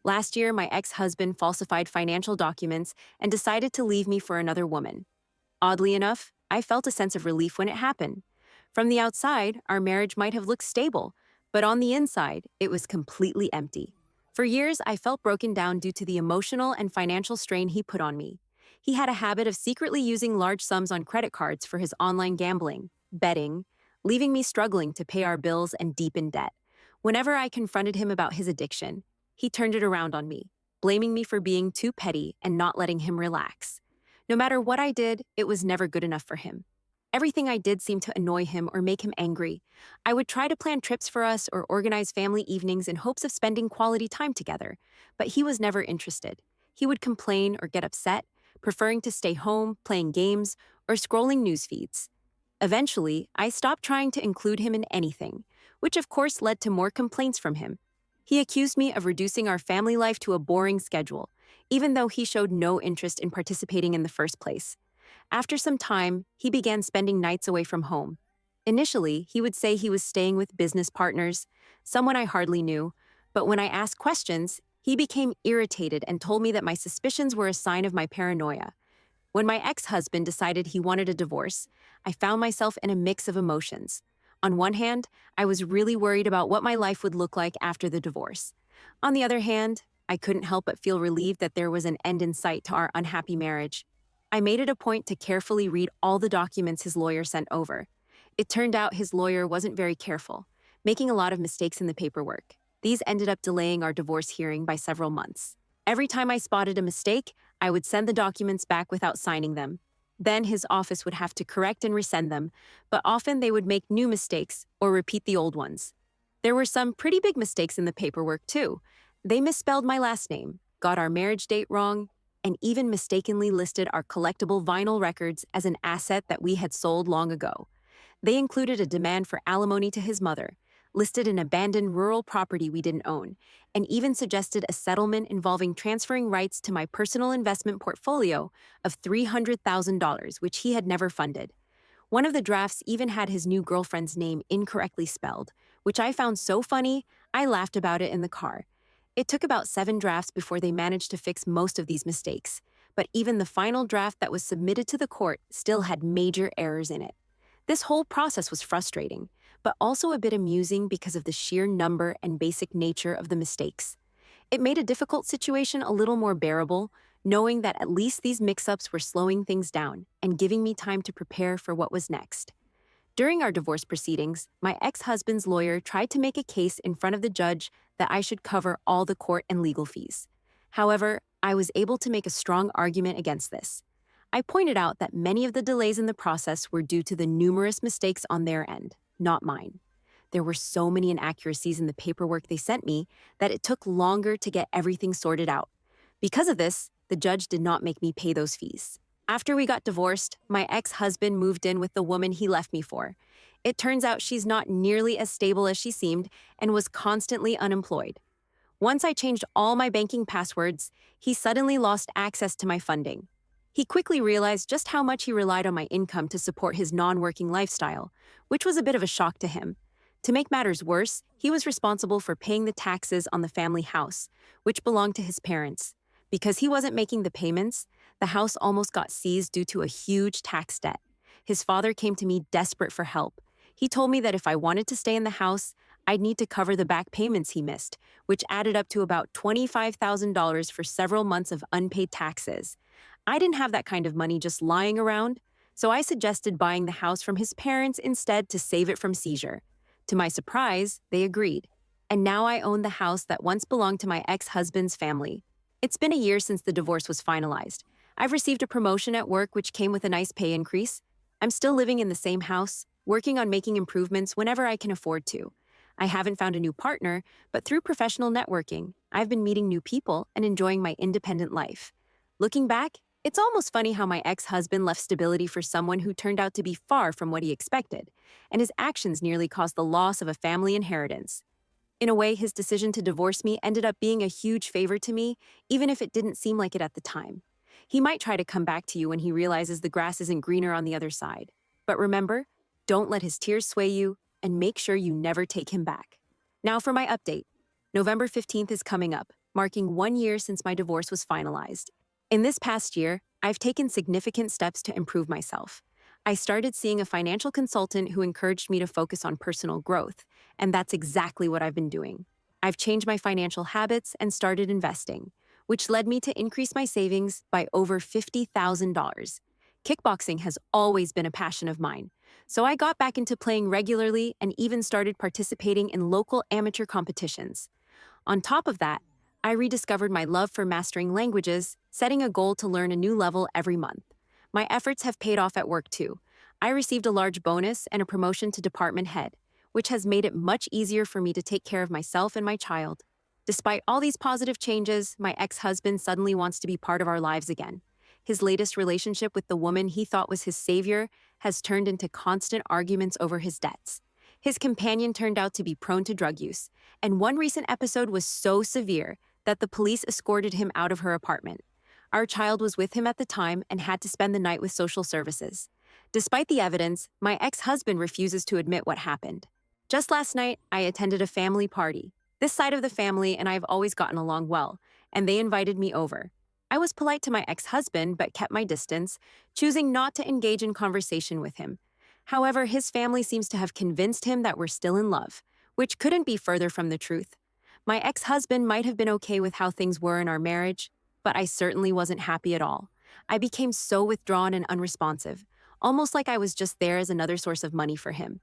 Last year, my ex-husband falsified financial documents and decided to leave me for another woman. Oddly enough, I felt a sense of relief when it happened. From the outside, our marriage might have looked stable, but on the inside, it was completely empty. For years, I felt broken down due to the emotional and financial strain he put on me. He had a habit of secretly using large sums on credit cards for his online gambling, betting, leaving me struggling to pay our bills and deep in debt. Whenever I confronted him about his addiction, he turned it around on me, blaming me for being too petty and not letting him relax. No matter what I did, it was never good enough for him. Everything I did seemed to annoy him or make him angry. I would try to plan trips for us or organize family evenings in hopes of spending quality time together, but he was never interested. He would complain or get upset, preferring to stay home, playing games, or scrolling news feeds. Eventually, I stopped trying to include him in anything, which of course led to more complaints from him. He accused me of reducing our family life to a boring schedule, even though he showed no interest in participating in the first place. After some time, he began spending nights away from home. Initially, he would say he was staying with business partners, someone I hardly knew, but when I asked questions, he became irritated and told me that my suspicions were a sign of my paranoia. When my ex-husband decided he wanted a divorce, I found myself in a mix of emotions. On one hand, I was really worried about what my life would look like after the divorce. On the other hand, I couldn't help but feel relieved that there was an end in sight to our unhappy marriage. I made it a point to carefully read all the documents his lawyer sent over. It turned out his lawyer wasn't very careful, making a lot of mistakes in the paperwork. These ended up delaying our divorce hearing by several months. Every time I spotted a mistake, I would send the documents back without signing them. Then his office would have to correct and resend them, but often they would make new mistakes or repeat the old ones. There were some pretty big mistakes in the paperwork, too. They misspelled my last name, got our marriage date wrong, and even mistakenly listed our collectible vinyl records as an asset that we had sold long ago. They included a demand for alimony to his mother, listed an abandoned rural property we didn't own, and even suggested a settlement involving transferring rights to my personal investment portfolio of $300,000, which he had never funded. One of the drafts even had his new girlfriend's name incorrectly spelled, which I found so funny, I laughed about it in the car. It took about 7 drafts before they managed to fix most of these mistakes, but even the final draft that was submitted to the court still had major errors in it. This whole process was frustrating, but also a bit amusing because of the sheer number and basic nature of the mistakes. It made a difficult situation a little more bearable, knowing that at least these mix-ups were slowing things down and giving me time to prepare for what was next. During our divorce proceedings, my ex-husband's lawyer tried to make a case in front of the judge that I should cover all the court and legal fees. However, I was able to make a strong argument against this. I pointed out that many of the delays in the process were due to the numerous mistakes on their end, not mine. There were so many inaccuracies in the paperwork they sent me that it took longer to get everything sorted out. Because of this, the judge did not make me pay those fees. After we got divorced, my ex-husband moved in with the woman he left me for. It turns out she's not nearly as stable as she seemed and was constantly unemployed. Once I changed all my banking passwords, he suddenly lost access to my funding. He quickly realized just how much he relied on my income to support his non-working lifestyle, which was a bit of a shock to him. To make matters worse, he was responsible for paying the taxes on the family house, which belonged to his parents. Because he wasn't making the payments, the house almost got seized due to a huge tax debt. His father came to me desperate for help. He told me that if I wanted to stay in the house, I'd need to cover the back payments he missed, which added up to about $25,000 for several months of unpaid taxes. I didn't have that kind of money just lying around, so I suggested buying the house from his parents instead to save it from seizure. To my surprise, they agreed. And now I own the house that once belonged to my ex-husband's family. It's been a year since the divorce was finalized. I've received a promotion at work which came with a nice pay increase. I'm still living in the same house, working on making improvements whenever I can afford to. I haven't found a new partner, but through professional networking, I've been meeting new people and enjoying my independent life. Looking back, it's almost funny how my ex-husband left stability for someone who turned out to be far from what he expected, and his actions nearly caused the loss of a family inheritance. In a way, his decision to divorce me ended up being a huge favor to me, even if it didn't seem like it at the time. He might try to come back to you when he realizes the grass isn't greener on the other side. But remember, don't let his tears sway you, and make sure you never take him back. Now for my update. November 15th is coming up. marking 1 year since my divorce was finalized. In this past year, I've taken significant steps to improve myself. I started seeing a financial consultant who encouraged me to focus on personal growth, and that's exactly what I've been doing. I've changed my financial habits and started investing, which led me to increase my savings by over $50,000. Kickboxing has always been a passion of mine, so I got back into playing regularly and even started participating in local amateur competitions. On top of that, I rediscovered my love for mastering languages, setting a goal to learn a new level every month. My efforts have paid off at work too. I received a large bonus and a promotion to department head, which has made it much easier for me to take care of myself and my child. Despite all these positive changes, my ex-husband suddenly wants to be part of our lives again. His latest relationship with the woman he thought was his savior has turned into constant arguments over his debts. His companion turned out to be prone to drug use, and one recent episode was so severe that the police escorted him out of her apartment. Our child was with him at the time and had to spend the night with social services. Despite the evidence, my ex-husband refuses to admit what happened. Just last night, I attended a family party. This side of the family and I have always gotten along well, and they invited me over. I was polite to my ex-husband but kept my distance, choosing not to engage in conversation with him. However, his family seems to have convinced him that we're still in love, which couldn't be further from the truth. My ex-husband might have been okay with how things were in our marriage, but I certainly wasn't happy at all. I became so withdrawn and unresponsive, almost like I was just there as another source of money for him.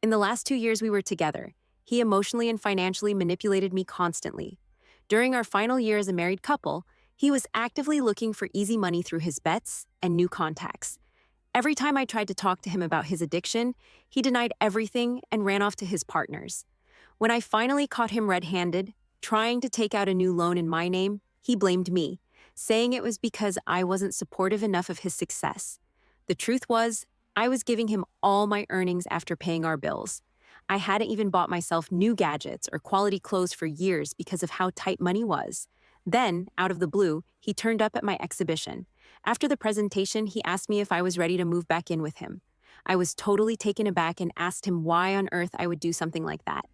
In the last 2 years we were together, he emotionally and financially manipulated me constantly. During our final year as a married couple, he was actively looking for easy money through his bets and new contacts. Every time I tried to talk to him about his addiction, he denied everything and ran off to his partners. When I finally caught him red-handed, trying to take out a new loan in my name, he blamed me, saying it was because I wasn't supportive enough of his success. The truth was, I was giving him all my earnings after paying our bills. I hadn't even bought myself new gadgets or quality clothes for years because of how tight money was. Then, out of the blue, he turned up at my exhibition. After the presentation, he asked me if I was ready to move back in with him. I was totally taken aback and asked him why on earth I would do something like that.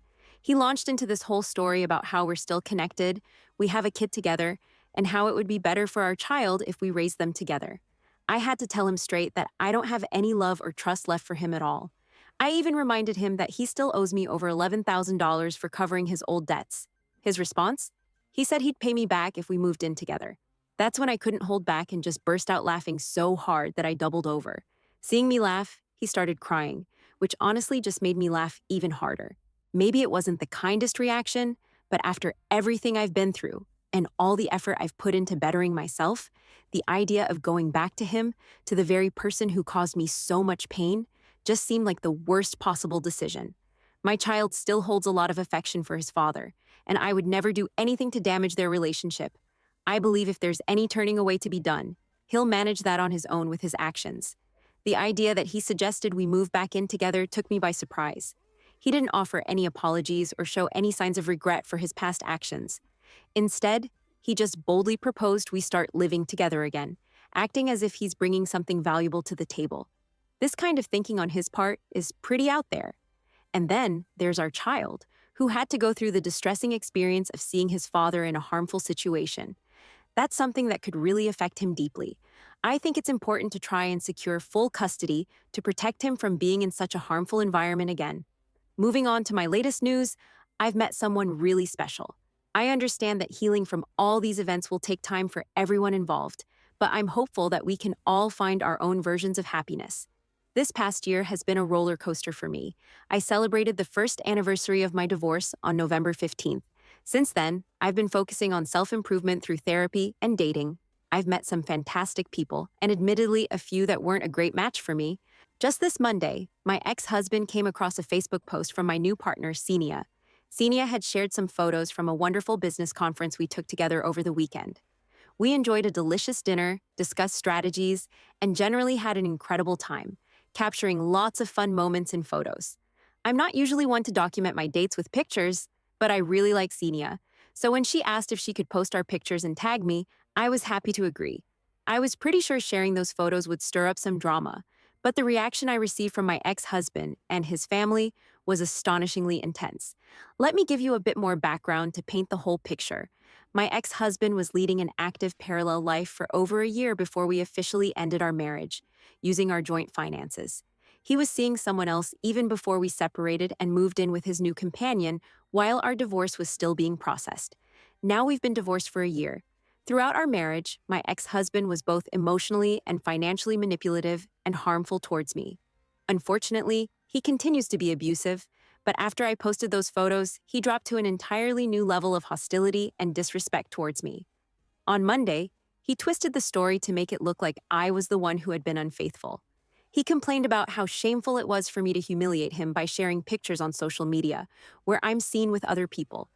He launched into this whole story about how we're still connected, we have a kid together, and how it would be better for our child if we raised them together. I had to tell him straight that I don't have any love or trust left for him at all. I even reminded him that he still owes me over $11,000 for covering his old debts. His response? He said he'd pay me back if we moved in together. That's when I couldn't hold back and just burst out laughing so hard that I doubled over. Seeing me laugh, he started crying, which honestly just made me laugh even harder. Maybe it wasn't the kindest reaction, but after everything I've been through and all the effort I've put into bettering myself, the idea of going back to him, to the very person who caused me so much pain, just seemed like the worst possible decision. My child still holds a lot of affection for his father, and I would never do anything to damage their relationship. I believe if there's any turning away to be done, he'll manage that on his own with his actions. The idea that he suggested we move back in together took me by surprise. He didn't offer any apologies or show any signs of regret for his past actions. Instead, he just boldly proposed we start living together again, acting as if he's bringing something valuable to the table. This kind of thinking on his part is pretty out there. And then there's our child, who had to go through the distressing experience of seeing his father in a harmful situation. That's something that could really affect him deeply. I think it's important to try and secure full custody to protect him from being in such a harmful environment again. Moving on to my latest news, I've met someone really special. I understand that healing from all these events will take time for everyone involved, but I'm hopeful that we can all find our own versions of happiness. This past year has been a roller coaster for me. I celebrated the first anniversary of my divorce on November 15th. Since then, I've been focusing on self-improvement through therapy and dating. I've met some fantastic people, and admittedly a few that weren't a great match for me. Just this Monday, my ex-husband came across a Facebook post from my new partner, Senia. Senia had shared some photos from a wonderful business conference we took together over the weekend. We enjoyed a delicious dinner, discussed strategies, and generally had an incredible time, capturing lots of fun moments in photos. I'm not usually one to document my dates with pictures, but I really like Senia, so when she asked if she could post our pictures and tag me, I was happy to agree. I was pretty sure sharing those photos would stir up some drama, but the reaction I received from my ex-husband and his family was astonishingly intense. Let me give you a bit more background to paint the whole picture. My ex husband was leading an active parallel life for over a year before we officially ended our marriage, using our joint finances. He was seeing someone else even before we separated and moved in with his new companion while our divorce was still being processed. Now we've been divorced for a year. Throughout our marriage, my ex husband was both emotionally and financially manipulative and harmful towards me. Unfortunately, he continues to be abusive, but after I posted those photos, he dropped to an entirely new level of hostility and disrespect towards me. On Monday, he twisted the story to make it look like I was the one who had been unfaithful. He complained about how shameful it was for me to humiliate him by sharing pictures on social media, where I'm seen with other people.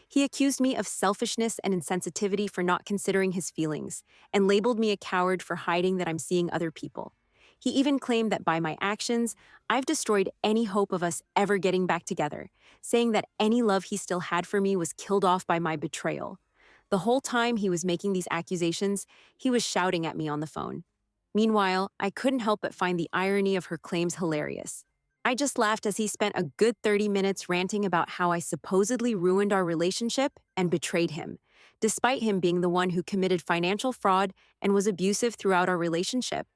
He accused me of selfishness and insensitivity for not considering his feelings, and labeled me a coward for hiding that I'm seeing other people. He even claimed that by my actions, I've destroyed any hope of us ever getting back together, saying that any love he still had for me was killed off by my betrayal. The whole time he was making these accusations, he was shouting at me on the phone. Meanwhile, I couldn't help but find the irony of her claims hilarious. I just laughed as he spent a good 30 minutes ranting about how I supposedly ruined our relationship and betrayed him, despite him being the one who committed financial fraud and was abusive throughout our relationship.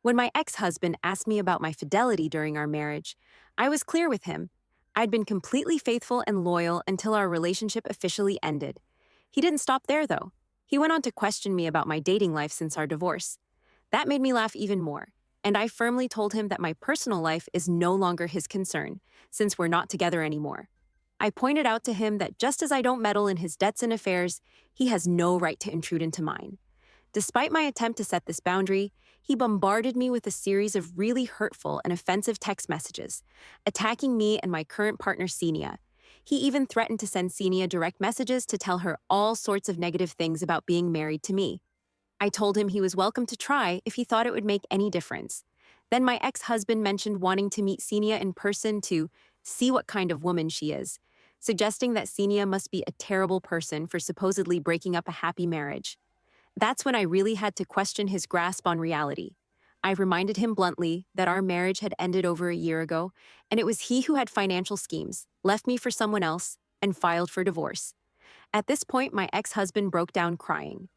When my ex husband asked me about my fidelity during our marriage, I was clear with him. I'd been completely faithful and loyal until our relationship officially ended. He didn't stop there, though. He went on to question me about my dating life since our divorce. That made me laugh even more, and I firmly told him that my personal life is no longer his concern, since we're not together anymore. I pointed out to him that just as I don't meddle in his debts and affairs, he has no right to intrude into mine. Despite my attempt to set this boundary, he bombarded me with a series of really hurtful and offensive text messages, attacking me and my current partner, Senia. He even threatened to send Senia direct messages to tell her all sorts of negative things about being married to me. I told him he was welcome to try if he thought it would make any difference. Then my ex-husband mentioned wanting to meet Senia in person to see what kind of woman she is, suggesting that Senia must be a terrible person for supposedly breaking up a happy marriage. That's when I really had to question his grasp on reality. I reminded him bluntly that our marriage had ended over a year ago, and it was he who had financial schemes, left me for someone else, and filed for divorce. At this point, my ex-husband broke down crying.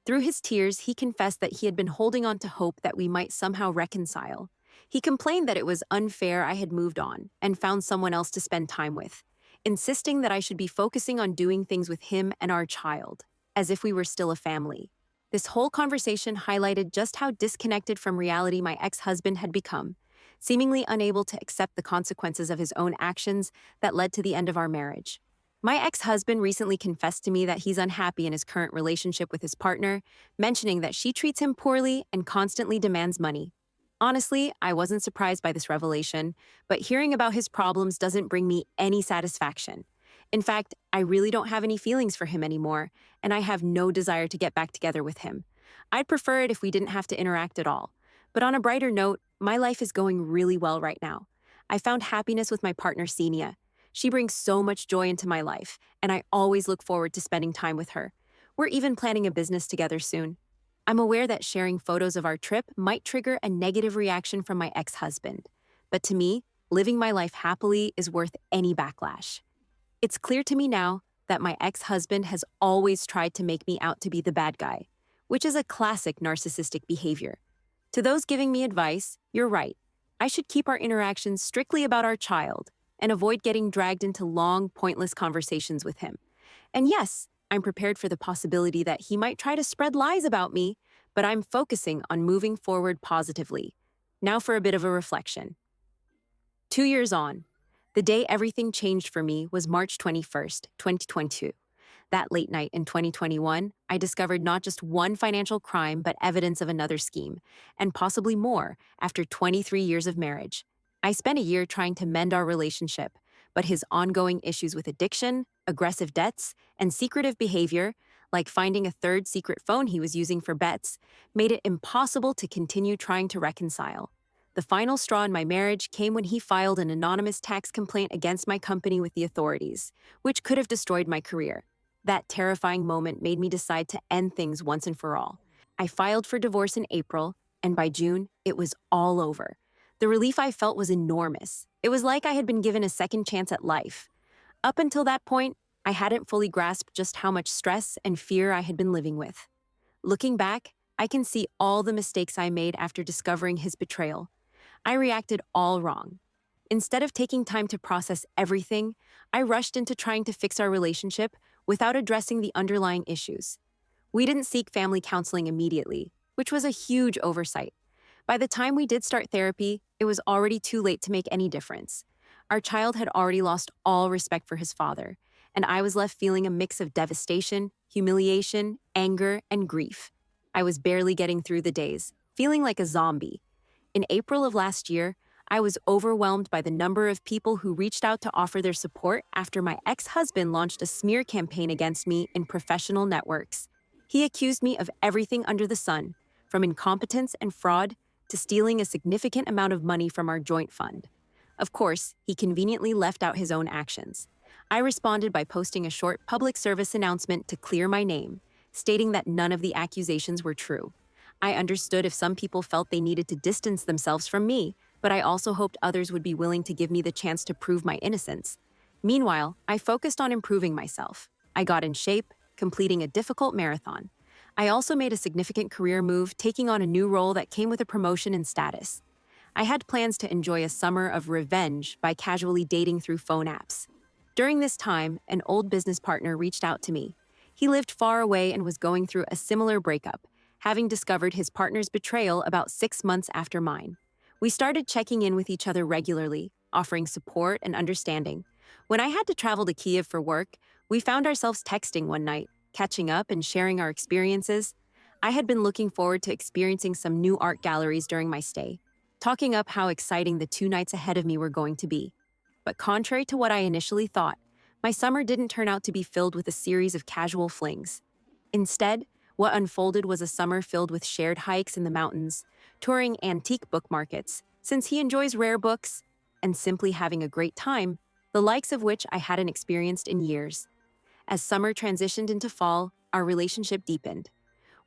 Through his tears, he confessed that he had been holding on to hope that we might somehow reconcile. He complained that it was unfair I had moved on and found someone else to spend time with, insisting that I should be focusing on doing things with him and our child, as if we were still a family. This whole conversation highlighted just how disconnected from reality my ex-husband had become, seemingly unable to accept the consequences of his own actions that led to the end of our marriage. My ex-husband recently confessed to me that he's unhappy in his current relationship with his partner, mentioning that she treats him poorly and constantly demands money. Honestly, I wasn't surprised by this revelation, but hearing about his problems doesn't bring me any satisfaction. In fact, I really don't have any feelings for him anymore, and I have no desire to get back together with him. I'd prefer it if we didn't have to interact at all. But on a brighter note, my life is going really well right now. I found happiness with my partner, Senia. She brings so much joy into my life, and I always look forward to spending time with her. We're even planning a business together soon. I'm aware that sharing photos of our trip might trigger a negative reaction from my ex-husband. But to me, living my life happily is worth any backlash. It's clear to me now that my ex-husband has always tried to make me out to be the bad guy, which is a classic narcissistic behavior. To those giving me advice, you're right. I should keep our interactions strictly about our child and avoid getting dragged into long, pointless conversations with him. And yes, I'm prepared for the possibility that he might try to spread lies about me, but I'm focusing on moving forward positively. Now for a bit of a reflection. 2 years on, the day everything changed for me was March 21st, 2022. That late night in 2021, I discovered not just one financial crime, but evidence of another scheme, and possibly more after 23 years of marriage. I spent a year trying to mend our relationship, but his ongoing issues with addiction, aggressive debts, and secretive behavior, like finding a third secret phone he was using for bets, made it impossible to continue trying to reconcile. The final straw in my marriage came when he filed an anonymous tax complaint against my company with the authorities, which could have destroyed my career. That terrifying moment made me decide to end things once and for all. I filed for divorce in April, and by June, it was all over. The relief I felt was enormous. It was like I had been given a second chance at life. Up until that point, I hadn't fully grasped just how much stress and fear I had been living with. Looking back, I can see all the mistakes I made after discovering his betrayal. I reacted all wrong. Instead of taking time to process everything, I rushed into trying to fix our relationship without addressing the underlying issues. We didn't seek family counseling immediately, which was a huge oversight. By the time we did start therapy, it was already too late to make any difference. Our child had already lost all respect for his father, and I was left feeling a mix of devastation, humiliation, anger, and grief. I was barely getting through the days, feeling like a zombie. In April of last year, I was overwhelmed by the number of people who reached out to offer their support after my ex-husband launched a smear campaign against me in professional networks. He accused me of everything under the sun, from incompetence and fraud to stealing a significant amount of money from our joint fund. Of course, he conveniently left out his own actions. I responded by posting a short public service announcement to clear my name, stating that none of the accusations were true. I understood if some people felt they needed to distance themselves from me, but I also hoped others would be willing to give me the chance to prove my innocence. Meanwhile, I focused on improving myself. I got in shape, completing a difficult marathon. I also made a significant career move, taking on a new role that came with a promotion and status. I had plans to enjoy a summer of revenge by casually dating through phone apps. During this time, an old business partner reached out to me. He lived far away and was going through a similar breakup, having discovered his partner's betrayal about 6 months after mine. We started checking in with each other regularly, offering support and understanding. When I had to travel to Kiev for work, we found ourselves texting one night, catching up and sharing our experiences. I had been looking forward to experiencing some new art galleries during my stay, talking up how exciting the 2 nights ahead of me were going to be. But contrary to what I initially thought, my summer didn't turn out to be filled with a series of casual flings. Instead, what unfolded was a summer filled with shared hikes in the mountains, touring antique book markets, since he enjoys rare books, and simply having a great time, the likes of which I hadn't experienced in years. As summer transitioned into fall, our relationship deepened.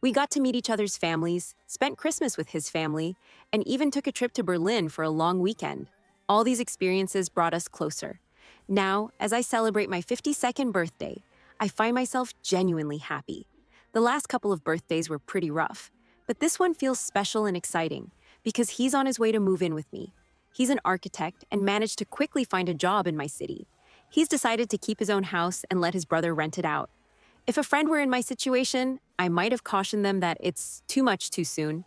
We got to meet each other's families, spent Christmas with his family, and even took a trip to Berlin for a long weekend. All these experiences brought us closer. Now, as I celebrate my 52nd birthday, I find myself genuinely happy. The last couple of birthdays were pretty rough, but this one feels special and exciting because he's on his way to move in with me. He's an architect and managed to quickly find a job in my city. He's decided to keep his own house and let his brother rent it out. If a friend were in my situation, I might have cautioned them that it's too much too soon.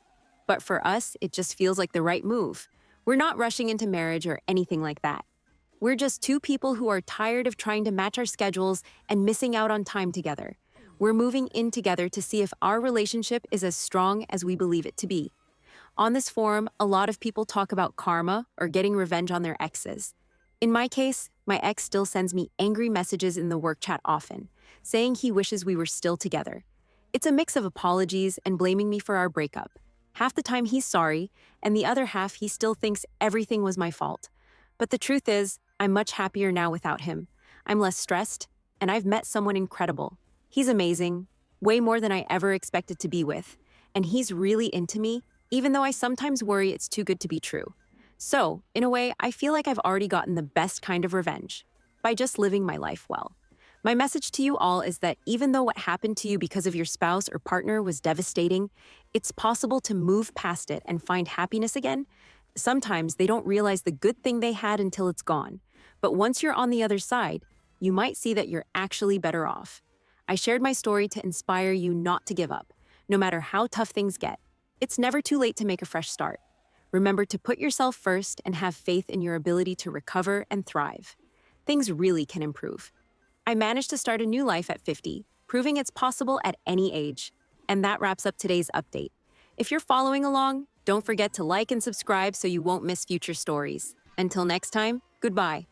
But for us, it just feels like the right move. We're not rushing into marriage or anything like that. We're just two people who are tired of trying to match our schedules and missing out on time together. We're moving in together to see if our relationship is as strong as we believe it to be. On this forum, a lot of people talk about karma or getting revenge on their exes. In my case, my ex still sends me angry messages in the work chat often, saying he wishes we were still together. It's a mix of apologies and blaming me for our breakup. Half the time he's sorry, and the other half he still thinks everything was my fault. But the truth is, I'm much happier now without him. I'm less stressed, and I've met someone incredible. He's amazing, way more than I ever expected to be with, and he's really into me, even though I sometimes worry it's too good to be true. So, in a way, I feel like I've already gotten the best kind of revenge, by just living my life well. My message to you all is that even though what happened to you because of your spouse or partner was devastating, it's possible to move past it and find happiness again. Sometimes they don't realize the good thing they had until it's gone. But once you're on the other side, you might see that you're actually better off. I shared my story to inspire you not to give up, no matter how tough things get. It's never too late to make a fresh start. Remember to put yourself first and have faith in your ability to recover and thrive. Things really can improve. I managed to start a new life at 50, proving it's possible at any age. And that wraps up today's update. If you're following along, don't forget to like and subscribe so you won't miss future stories. Until next time, goodbye.